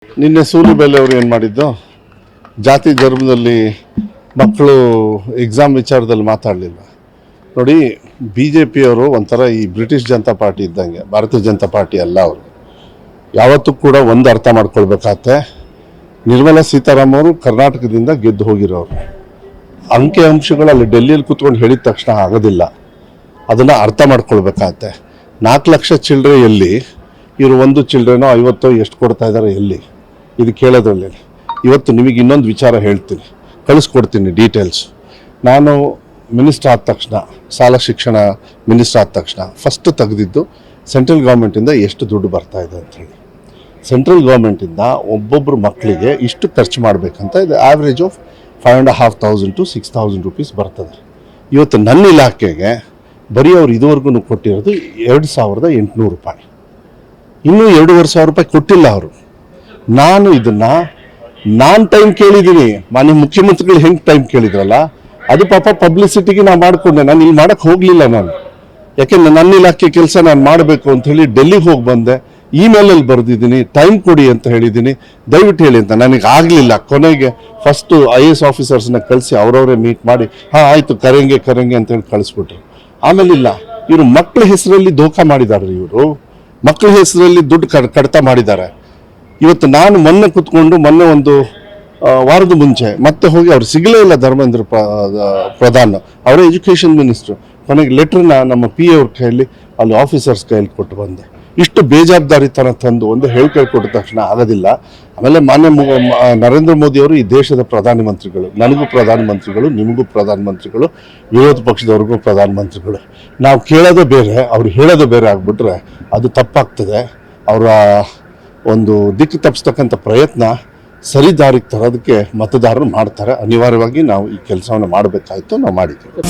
ನಿನ್ನೆ ಸೂಲಿಬೆಲೆ ಅವರು ಏನು ಮಾಡಿದ್ದು, ಜಾತಿ ಧರ್ಮದಲ್ಲಿ ಮಕ್ಕಳು ಎಕ್ಸಾಮ್ ವಿಚಾರದಲ್ಲಿ ಮಾತಾಡಲಿಲ್ಲ. ನೋಡಿ, ಬಿ ಜೆ ಪಿಯವರು ಒಂಥರ ಈ ಬ್ರಿಟಿಷ್ ಜನತಾ ಪಾರ್ಟಿ ಇದ್ದಂಗೆ, ಭಾರತೀಯ ಜನತಾ ಪಾರ್ಟಿ ಅಲ್ಲ. ಅವರು ಯಾವತ್ತೂ ಕೂಡ ಒಂದು ಅರ್ಥ ಮಾಡ್ಕೊಳ್ಬೇಕಾಗತ್ತೆ, ನಿರ್ಮಲಾ ಸೀತಾರಾಮನ್ ಅವರು ಕರ್ನಾಟಕದಿಂದ ಗೆದ್ದು ಹೋಗಿರೋರು. ಅಂಕಿ ಅಂಶಗಳಲ್ಲಿ ಡೆಲ್ಲಿಯಲ್ಲಿ ಕೂತ್ಕೊಂಡು ಹೇಳಿದ ತಕ್ಷಣ ಆಗೋದಿಲ್ಲ, ಅದನ್ನು ಅರ್ಥ ಮಾಡ್ಕೊಳ್ಬೇಕಾಗತ್ತೆ. 4 ಲಕ್ಷ ಚಿಲ್ಲರೆ ಎಲ್ಲಿ, ಇವರು ಒಂದು ಚಿಲ್ಡ್ರೇನೋ 50 ಎಷ್ಟು ಕೊಡ್ತಾ ಇದ್ದಾರೆ ಎಲ್ಲಿ, ಇದು ಕೇಳೋದ್ರಲ್ಲಿ. ಇವತ್ತು ನಿಮಗೆ ಇನ್ನೊಂದು ವಿಚಾರ ಹೇಳ್ತೀನಿ, ಕಳಿಸ್ಕೊಡ್ತೀನಿ ಡೀಟೇಲ್ಸ್. ನಾನು ಮಿನಿಸ್ಟರ್ ಆದ ತಕ್ಷಣ, ಶಾಲಾ ಶಿಕ್ಷಣ ಮಿನಿಸ್ಟರ್ ಆದ ತಕ್ಷಣ ಫಸ್ಟ್ ತೆಗೆದಿದ್ದು ಸೆಂಟ್ರಲ್ ಗೌರ್ಮೆಂಟಿಂದ ಎಷ್ಟು ದುಡ್ಡು ಬರ್ತಾ ಇದೆ ಅಂಥೇಳಿ. ಸೆಂಟ್ರಲ್ ಗೌರ್ಮೆಂಟಿಂದ ಒಬ್ಬೊಬ್ಬರು ಮಕ್ಕಳಿಗೆ ಇಷ್ಟು ಖರ್ಚು ಮಾಡಬೇಕಂತ ಇದು ಆವ್ರೇಜ್ ಆಫ್ 5,500 to 6,000 rupees ಬರ್ತದೆ. ಇವತ್ತು ನನ್ನ ಇಲಾಖೆಗೆ ಬರೀ ಅವ್ರು ಇದುವರೆಗೂ ಕೊಟ್ಟಿರೋದು 2,800 ರೂಪಾಯಿ. ಇನ್ನೂ 2,500 ರೂಪಾಯಿ ಕೊಟ್ಟಿಲ್ಲ ಅವರು. ನಾನು ಟೈಮ್ ಕೇಳಿದ್ದೀನಿ, ಮಾನ್ಯ ಮುಖ್ಯಮಂತ್ರಿಗಳು ಹೆಂಗೆ ಟೈಮ್ ಕೇಳಿದ್ರಲ್ಲ, ಅದು ಪಾಪ ಪಬ್ಲಿಸಿಟಿಗೆ ನಾನು ಮಾಡಿಕೊಂಡೆ. ನಾನು ಇಲ್ಲಿ ಮಾಡೋಕ್ಕೆ ಹೋಗಲಿಲ್ಲ. ನಾನು ಯಾಕೆಂದ್ರೆ ನನ್ನ ಇಲಾಖೆ ಕೆಲಸ ನಾನು ಮಾಡಬೇಕು ಅಂತ ಹೇಳಿ ಡೆಲ್ಲಿಗೆ ಹೋಗಿ ಬಂದೆ. ಇಮೇಲಲ್ಲಿ ಬರೆದಿದ್ದೀನಿ, ಟೈಮ್ ಕೊಡಿ ಅಂತ ಹೇಳಿದ್ದೀನಿ, ದಯವಿಟ್ಟು ಹೇಳಿ ಅಂತ. ನನಗೆ ಆಗಲಿಲ್ಲ. ಕೊನೆಗೆ ಫಸ್ಟು IAS ಆಫೀಸರ್ಸ್ನ ಕಳಿಸಿ ಅವರವರೇ ಮೀಟ್ ಮಾಡಿ, ಹಾಂ ಆಯಿತು ಕರೆಂಗೆ ಅಂತ ಹೇಳಿ ಕಳಿಸ್ಬಿಟ್ರು. ಆಮೇಲೆ ಇಲ್ಲ, ಇವರು ಮಕ್ಕಳ ಹೆಸರಲ್ಲಿ ಧೋಖಾ ಮಾಡಿದ್ದಾರೆ. ಇವರು ಮಕ್ಕಳ ಹೆಸರಲ್ಲಿ ದುಡ್ಡು ಕಡಿತ ಮಾಡಿದ್ದಾರೆ. ಇವತ್ತು ನಾನು ಮೊನ್ನೆ ಒಂದು ವಾರದ ಮುಂಚೆ ಮತ್ತೆ ಹೋಗಿ ಅವ್ರು ಸಿಗಲೇ ಇಲ್ಲ, ಧರ್ಮೇಂದ್ರ ಪ್ರಧಾನ್ ಅವರೇ ಎಜುಕೇಷನ್ ಮಿನಿಸ್ಟ್ರು. ಕೊನೆಗೆ ಲೆಟ್ರನ್ನ ನಮ್ಮ PA ಅವ್ರ ಕೈಯಲ್ಲಿ ಅಲ್ಲಿ ಆಫೀಸರ್ಸ್ ಕೈಯಲ್ಲಿ ಕೊಟ್ಟು ಬಂದೆ. ಇಷ್ಟು ಬೇಜವಾಬ್ದಾರಿತನ ತಂದು ಒಂದು ಹೇಳಿಕೆ ಕೊಟ್ಟ ತಕ್ಷಣ ಆಗೋದಿಲ್ಲ. ಆಮೇಲೆ ಮಾನ್ಯ ನರೇಂದ್ರ ಮೋದಿ ಅವರು ಈ ದೇಶದ ಪ್ರಧಾನಮಂತ್ರಿಗಳು, ನನಗೂ ಪ್ರಧಾನಮಂತ್ರಿಗಳು, ನಿಮಗೂ ಪ್ರಧಾನಮಂತ್ರಿಗಳು, ವಿರೋಧ ಪಕ್ಷದವ್ರಿಗೂ ಪ್ರಧಾನಮಂತ್ರಿಗಳು. ನಾವು ಕೇಳೋದೇ ಬೇರೆ, ಅವ್ರು ಹೇಳೋದೇ ಬೇರೆ ಆಗಿಬಿಟ್ರೆ ಅದು ತಪ್ಪಾಗ್ತದೆ. ಅವರ ಒಂದು ದಿಕ್ಕು ತಪ್ಪಿಸ್ತಕ್ಕಂಥ ಪ್ರಯತ್ನ ಸರಿ ದಾರಿಗೆ ತರೋದಕ್ಕೆ ಮತದಾರರು ಮಾಡ್ತಾರೆ. ಅನಿವಾರ್ಯವಾಗಿ ನಾವು ಈ ಕೆಲಸವನ್ನು ಮಾಡಬೇಕಾಯಿತು, ನಾವು ಮಾಡಿದ್ದೀವಿ.